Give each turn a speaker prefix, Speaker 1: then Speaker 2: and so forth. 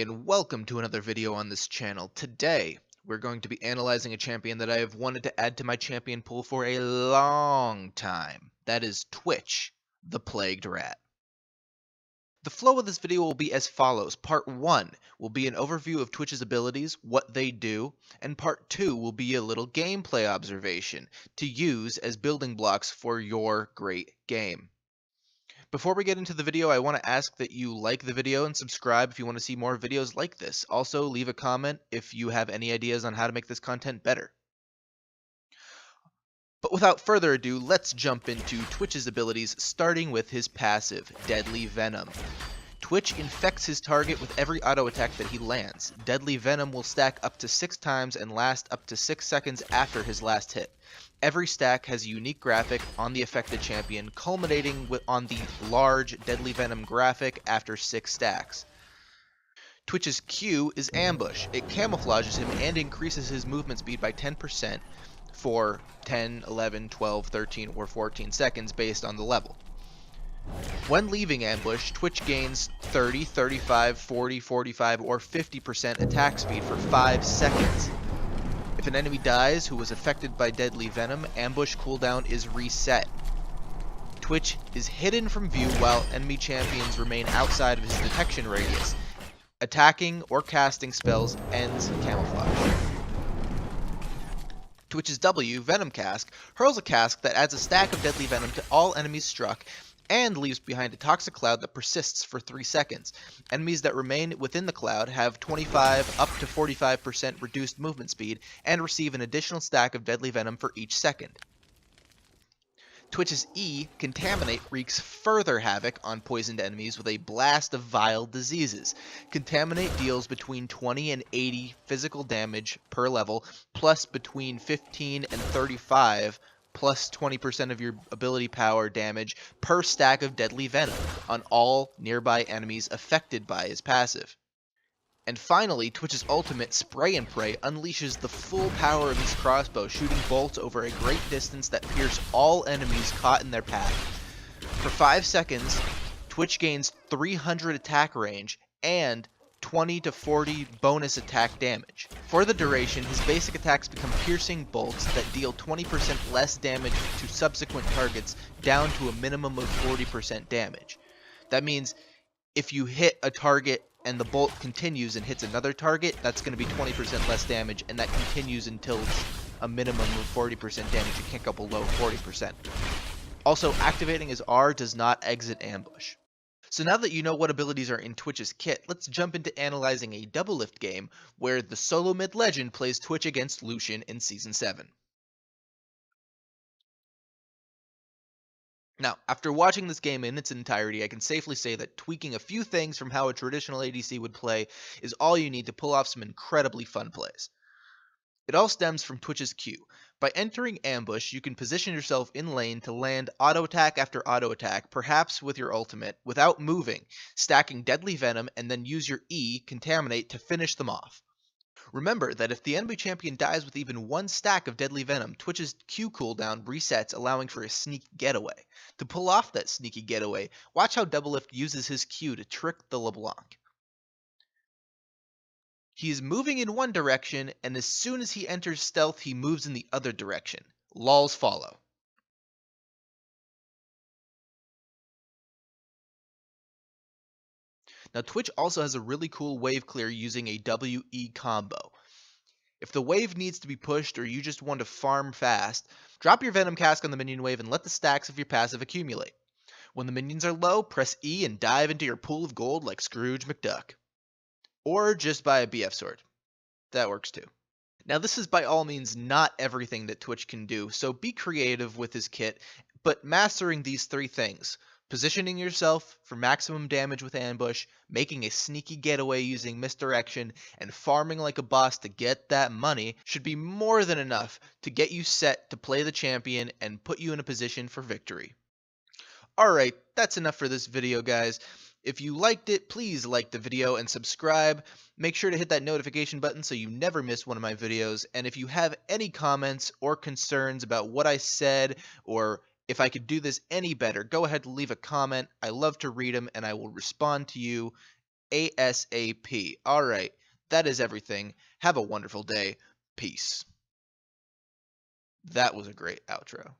Speaker 1: and welcome to another video on this channel. Today, we're going to be analyzing a champion that I have wanted to add to my champion pool for a long time. That is Twitch, the Plagued Rat. The flow of this video will be as follows. Part 1 will be an overview of Twitch's abilities, what they do, and Part 2 will be a little gameplay observation to use as building blocks for your great game. Before we get into the video, I want to ask that you like the video and subscribe if you want to see more videos like this. Also, leave a comment if you have any ideas on how to make this content better. But without further ado, let's jump into Twitch's abilities, starting with his passive, Deadly Venom. Twitch infects his target with every auto attack that he lands. Deadly Venom will stack up to 6 times and last up to 6 seconds after his last hit. Every stack has a unique graphic on the affected champion, culminating on the large Deadly Venom graphic after 6 stacks. Twitch's Q is Ambush. It camouflages him and increases his movement speed by 10% for 10, 11, 12, 13, or 14 seconds based on the level. When leaving ambush, Twitch gains 30, 35, 40, 45, or 50% attack speed for 5 seconds. If an enemy dies who was affected by Deadly Venom, ambush cooldown is reset. Twitch is hidden from view while enemy champions remain outside of his detection radius. Attacking or casting spells ends camouflage. Twitch's W, Venom Cask, hurls a cask that adds a stack of Deadly Venom to all enemies struck and leaves behind a toxic cloud that persists for 3 seconds. Enemies that remain within the cloud have 25 up to 45% reduced movement speed and receive an additional stack of Deadly Venom for each second. Twitch's E, Contaminate, wreaks further havoc on poisoned enemies with a blast of vile diseases. Contaminate deals between 20 and 80 physical damage per level, plus between 15 and 35 plus 20% of your ability power damage per stack of Deadly Venom on all nearby enemies affected by his passive. And finally, Twitch's ultimate, Spray and Pray, unleashes the full power of his crossbow, shooting bolts over a great distance that pierce all enemies caught in their path. For 5 seconds, Twitch gains 300 attack range and 20 to 40 bonus attack damage. For the duration, his basic attacks become piercing bolts that deal 20% less damage to subsequent targets down to a minimum of 40% damage. That means if you hit a target and the bolt continues and hits another target, that's going to be 20% less damage, and that continues until it's a minimum of 40% damage. You can't go below 40%. Also, activating his R does not exit ambush. So now that you know what abilities are in Twitch's kit, let's jump into analyzing a Doublelift game where the solo mid legend plays Twitch against Lucian in Season 7. Now, after watching this game in its entirety, I can safely say that tweaking a few things from how a traditional ADC would play is all you need to pull off some incredibly fun plays. It all stems from Twitch's Q. By entering ambush, you can position yourself in lane to land auto attack after auto attack, perhaps with your ultimate, without moving, stacking Deadly Venom, and then use your E, Contaminate, to finish them off. Remember that if the enemy champion dies with even 1 stack of Deadly Venom, Twitch's Q cooldown resets, allowing for a sneaky getaway. To pull off that sneaky getaway, watch how Doublelift uses his Q to trick the LeBlanc. He is moving in one direction, and as soon as he enters stealth, he moves in the other direction. Lols follow. Now, Twitch also has a really cool wave clear using a WE combo. If the wave needs to be pushed or you just want to farm fast, drop your Venom Cask on the minion wave and let the stacks of your passive accumulate. When the minions are low, press E and dive into your pool of gold like Scrooge McDuck. Or just buy a BF sword. That works too. Now, this is by all means not everything that Twitch can do, so be creative with his kit, but mastering these 3 things, positioning yourself for maximum damage with ambush, making a sneaky getaway using misdirection, and farming like a boss to get that money should be more than enough to get you set to play the champion and put you in a position for victory. Alright, that's enough for this video, guys. If you liked it, please like the video and subscribe. Make sure to hit that notification button so you never miss one of my videos. And if you have any comments or concerns about what I said, or if I could do this any better, go ahead and leave a comment. I love to read them and I will respond to you ASAP. All right, that is everything. Have a wonderful day. Peace. That was a great outro.